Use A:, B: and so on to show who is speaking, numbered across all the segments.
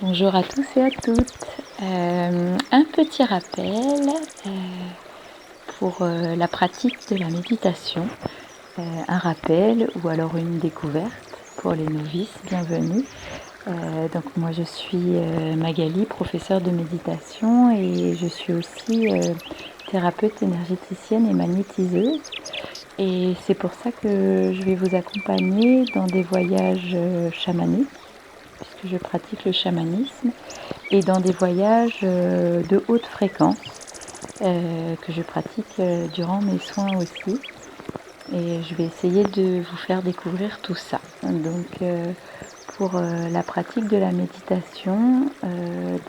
A: Bonjour à tous et à toutes. Un petit rappel pour la pratique de la méditation. Un rappel ou alors une découverte pour les novices, bienvenue. Donc moi je suis Magali, professeure de méditation, et je suis aussi thérapeute énergéticienne et magnétiseuse. Et c'est pour ça que je vais vous accompagner dans des voyages chamaniques, puisque je pratique le chamanisme, et dans des voyages de haute fréquence que je pratique durant mes soins aussi. Et je vais essayer de vous faire découvrir tout ça. Donc pour la pratique de la méditation,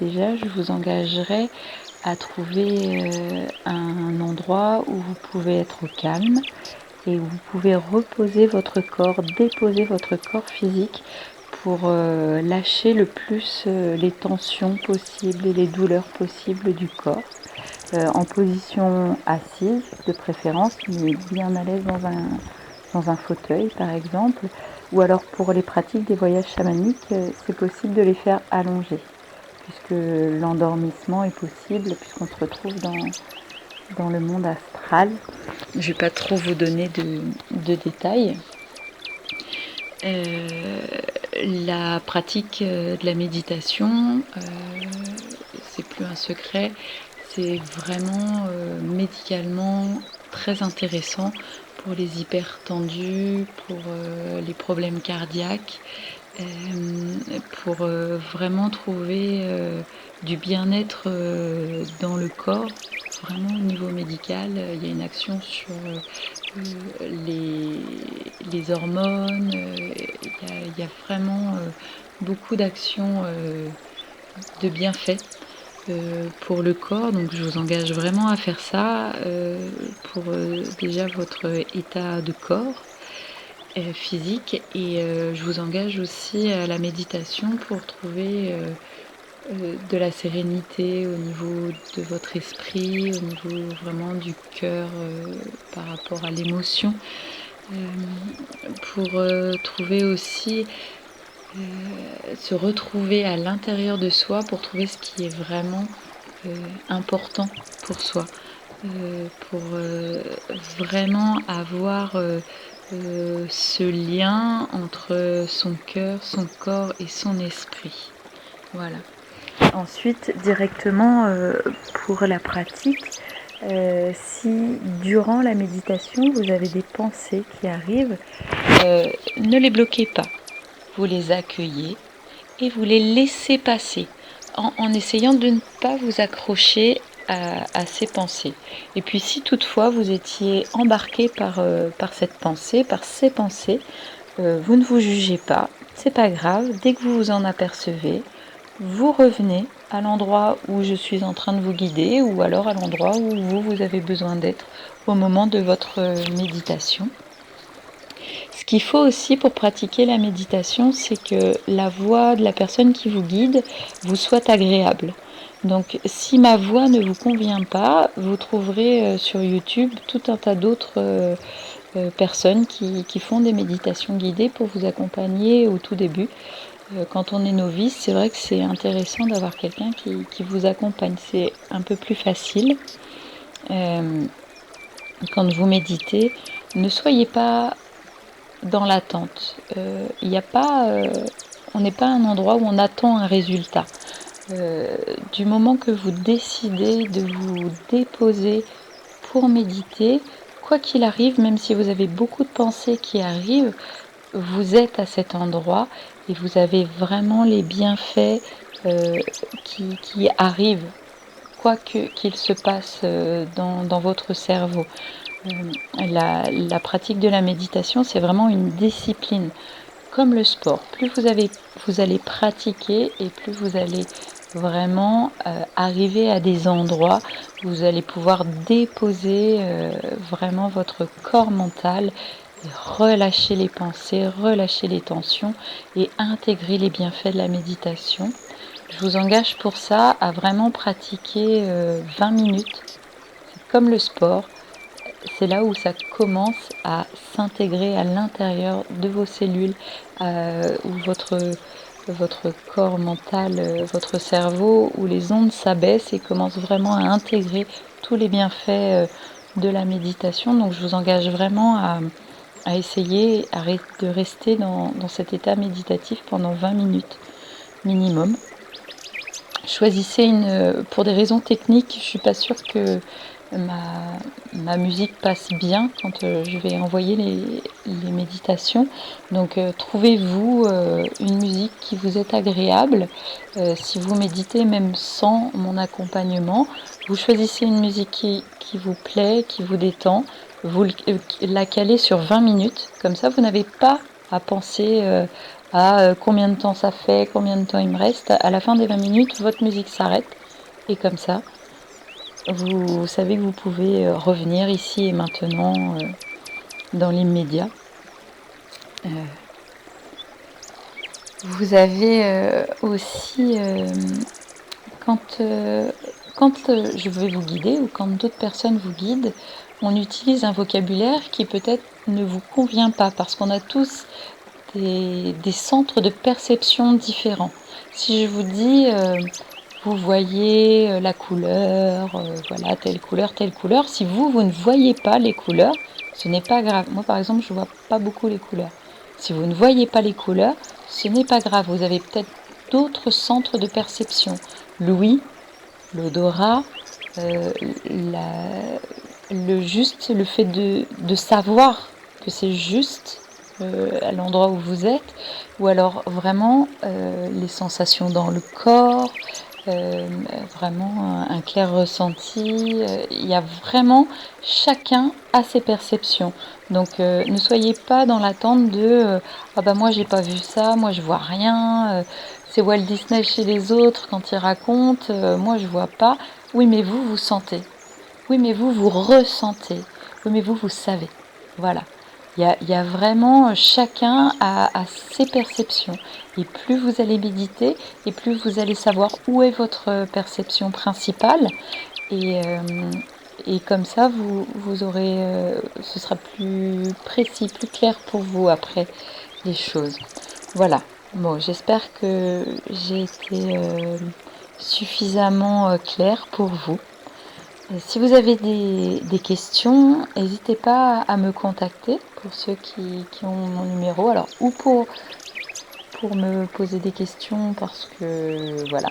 A: déjà je vous engagerai à trouver un endroit où vous pouvez être au calme et où vous pouvez reposer votre corps, déposer votre corps physique pour lâcher le plus les tensions possibles et les douleurs possibles du corps. En position assise de préférence, mais bien à l'aise dans un fauteuil par exemple, ou alors pour les pratiques des voyages chamaniques, c'est possible de les faire allongés, puisque l'endormissement est possible, puisqu'on se retrouve dans le monde astral. Je ne vais pas trop vous donner de détails. La pratique de la méditation, c'est plus un secret, c'est vraiment médicalement très intéressant pour les hypertendus, pour les problèmes cardiaques, pour vraiment trouver du bien-être dans le corps. Vraiment au niveau médical, il y a une action sur les hormones, il y a vraiment beaucoup d'actions de bienfaits pour le corps. Donc je vous engage vraiment à faire ça pour déjà votre état de corps physique, et je vous engage aussi à la méditation pour trouver de la sérénité au niveau de votre esprit, au niveau vraiment du cœur par rapport à l'émotion, pour trouver aussi se retrouver à l'intérieur de soi, pour trouver ce qui est vraiment important pour soi, pour vraiment avoir ce lien entre son cœur, son corps et son esprit. Voilà. Ensuite, directement pour la pratique, si durant la méditation vous avez des pensées qui arrivent, ne les bloquez pas. Vous les accueillez et vous les laissez passer en essayant de ne pas vous accrocher à ces pensées. Et puis si toutefois vous étiez embarqué par cette pensée, par ces pensées, vous ne vous jugez pas, c'est pas grave. Dès que vous vous en apercevez, vous revenez à l'endroit où je suis en train de vous guider, ou alors à l'endroit où vous avez besoin d'être au moment de votre méditation. Ce qu'il faut aussi pour pratiquer la méditation, c'est que la voix de la personne qui vous guide vous soit agréable. Donc si ma voix ne vous convient pas, vous trouverez sur YouTube tout un tas d'autres personnes qui font des méditations guidées pour vous accompagner au tout début. Quand on est novice, c'est vrai que c'est intéressant d'avoir quelqu'un qui vous accompagne. C'est un peu plus facile. Quand vous méditez, ne soyez pas dans l'attente. On n'est pas à un endroit où on attend un résultat. Du moment que vous décidez de vous déposer pour méditer, quoi qu'il arrive, même si vous avez beaucoup de pensées qui arrivent, vous êtes à cet endroit et vous avez vraiment les bienfaits qui arrivent, quoi qu'il se passe dans votre cerveau. La pratique de la méditation, c'est vraiment une discipline, comme le sport. Plus vous allez pratiquer, et plus vous allez vraiment arriver à des endroits où vous allez pouvoir déposer vraiment votre corps mental, et relâcher les pensées, relâcher les tensions et intégrer les bienfaits de la méditation. Je vous engage pour ça à vraiment pratiquer 20 minutes. C'est comme le sport. C'est là où ça commence à s'intégrer à l'intérieur de vos cellules, où votre corps mental, votre cerveau, où les ondes s'abaissent et commencent vraiment à intégrer tous les bienfaits de la méditation. Donc je vous engage vraiment à essayer de rester dans cet état méditatif pendant 20 minutes minimum. Choisissez pour des raisons techniques, je suis pas sûre que ma musique passe bien quand je vais envoyer les méditations. Donc trouvez-vous une musique qui vous est agréable. Si vous méditez même sans mon accompagnement, vous choisissez une musique qui vous plaît, qui vous détend, vous la calez sur 20 minutes. Comme ça, vous n'avez pas à penser à combien de temps ça fait, combien de temps il me reste. À la fin des 20 minutes, votre musique s'arrête. Et comme ça, vous savez que vous pouvez revenir ici et maintenant dans l'immédiat. Vous avez aussi, quand je vais vous guider ou quand d'autres personnes vous guident, on utilise un vocabulaire qui peut-être ne vous convient pas parce qu'on a tous des centres de perception différents. Si je vous dis vous voyez la couleur, voilà, telle couleur. Si vous ne voyez pas les couleurs, ce n'est pas grave. Moi, par exemple, je ne vois pas beaucoup les couleurs. Si vous ne voyez pas les couleurs, ce n'est pas grave. Vous avez peut-être d'autres centres de perception. L'ouïe, l'odorat, le fait de savoir que c'est juste à l'endroit où vous êtes, ou alors vraiment les sensations dans le corps, vraiment un clair ressenti. Il y a vraiment, chacun a ses perceptions. Donc ne soyez pas dans l'attente de ah bah moi j'ai pas vu ça, moi je vois rien, c'est Walt Disney chez les autres quand il raconte, moi je vois pas. Oui mais vous sentez. Oui mais vous ressentez. Oui mais vous savez. Voilà. Il y a vraiment, chacun a ses perceptions. Et plus vous allez méditer, et plus vous allez savoir où est votre perception principale. Et, comme ça, vous aurez, ce sera plus précis, plus clair pour vous après les choses. Voilà. Bon, j'espère que j'ai été suffisamment claire pour vous. Si vous avez des questions, n'hésitez pas à me contacter pour ceux qui ont mon numéro. Alors, ou pour me poser des questions parce que voilà,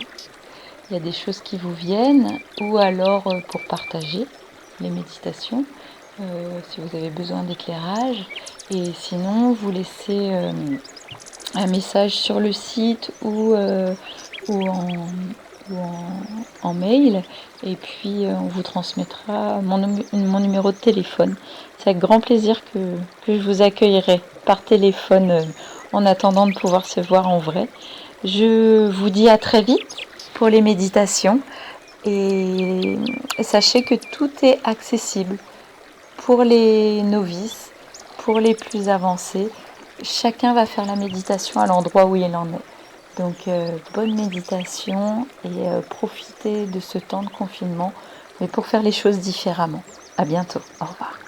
A: il y a des choses qui vous viennent, ou alors pour partager les méditations, si vous avez besoin d'éclairage. Et sinon, vous laissez un message sur le site ou en mail, et puis on vous transmettra mon numéro de téléphone. C'est avec grand plaisir que je vous accueillerai par téléphone en attendant de pouvoir se voir en vrai. Je vous dis à très vite pour les méditations, et sachez que tout est accessible pour les novices, pour les plus avancés. Chacun va faire la méditation à l'endroit où il en est. Donc bonne méditation, et profitez de ce temps de confinement, mais pour faire les choses différemment. À bientôt. Au revoir.